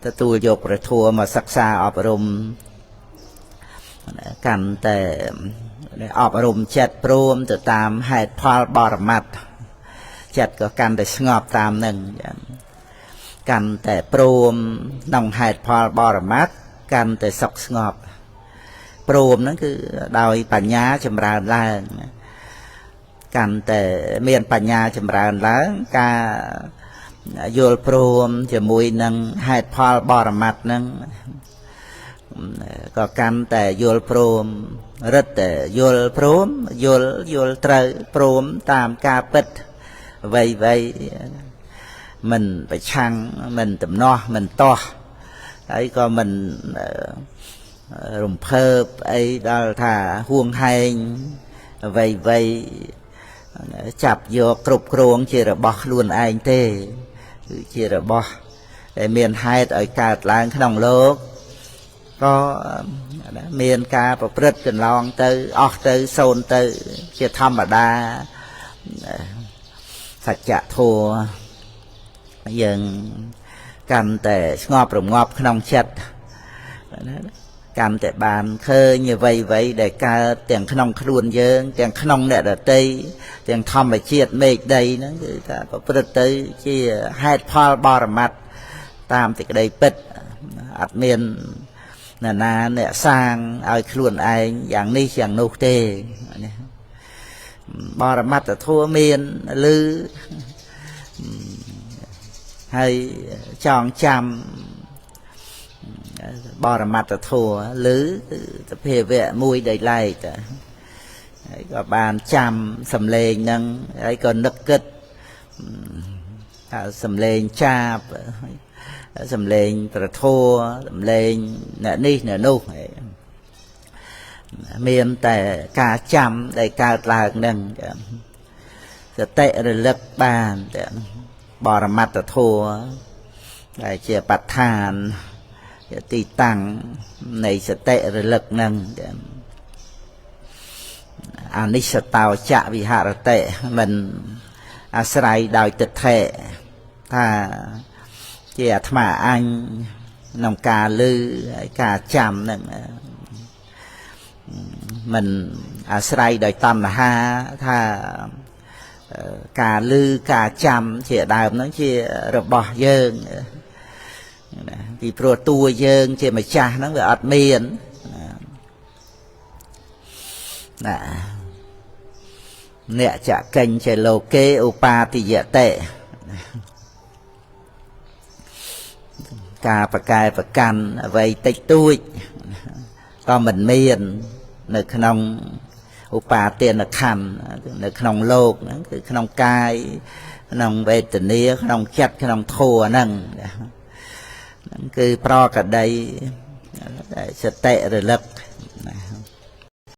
ទទួលយកព្រះធម៌មកសិក្សាអប់រំកាន់តែអប់រំចិត្តព្រមទៅតាមហេតុផលបរមត្ថចិត្តក៏កាន់តែស្ងប់តាមនឹងកាន់តែព្រមក្នុងហេតុផលបរមត្ថកាន់តែសុខស្ងប់ព្រមហ្នឹងគឺដោយបញ្ញាចម្រើនឡើងកាន់តែមានបញ្ញាចម្រើនឡើងការយល់ព្រមជាមួយនឹងហេតុផលបរមត្ថហ្នឹងក៏កាន់តែយល់ព្រមរឹតតែយល់ព្រមយល់ត្រូវព្រមតាមការពិតអ្វីមិនប្រឆាំងមិនទំនាស់មិនទាស់ហើយក៏មិនរំភើបអីដល់ថាហួងហែងអ្វីចាប់យកគ្រប់គ្រងជារបស់ខ្លួនឯងទេគឺជារបស់ដែលមានហេតុឲ្យកើតឡើងក្នុងលោកក៏មានការប្រព្រឹត្តកន្លងទៅអស់ទៅសូន្យទៅជាធម្មតាសច្ចធម៌យើងកាន់តែស្ងប់រងាប់ក្នុងចិត្តកាន់តែបានឃើញអ្វីដែលកើតទាំងក្នុងខ្លួនយើងទាំងក្នុងអ្នកដទៃទាំងធម្មជាតិមេឃដីហ្នឹងគឺថាប្រព្រឹត្តទៅជាហេតុផលបរមត្ថតាមសេចក្តីពិតអត់មានណាអ្នកសាងឲ្យខ្លួនឯងយ៉ាងនេះយ៉ាងនោះទេបរមត្ថធម៌មានឬហើយចងចាំបរមត្ថធម៌ឬសភាវៈមួយដែលឡែកតែហើយក៏បានចាំសំឡេងហ្នឹងហើយក៏នឹកគិតថាសំឡេងចាបសំឡេងប្រធัวសំឡេងអ្នកនេះអ្នកនោះមានតែការចាំដែលកើតឡើងហ្នឹងសតិរលឹកបានតែបរមត្ថធម៌ដែលជាបដ្ឋានជាទីតាំងនៃសតិរលឹកហ្នឹងអនិស្សតោចៈវិហរតិមិនអាស្រ័យដោយទិដ្ឋិថាជាអាត្មាអញក្នុងការឮហើយការចាំហ្នឹងមិនអាស្រ័យដោយតណ្ហាថាការឮការចាំជាដើមហ្នឹងជារបស់យើងពីព្រោះតួយើងជាម្ចាស់ហ្នឹងវាអត់មានណាអ្នកចកិញ្ចលោកេឧបាតិយតេការប្រកែប្រកាន់អ្វីតិចតួចក៏មិនមាននៅក្នុងឧបាទានខណ្ឌនៅក្នុងលោកហ្នឹងគឺក្នុងកាយក្នុងវេទនាក្នុងចិត្តក្នុងធម៌ហ្នឹងគឺប្រកដីសតិរលឹក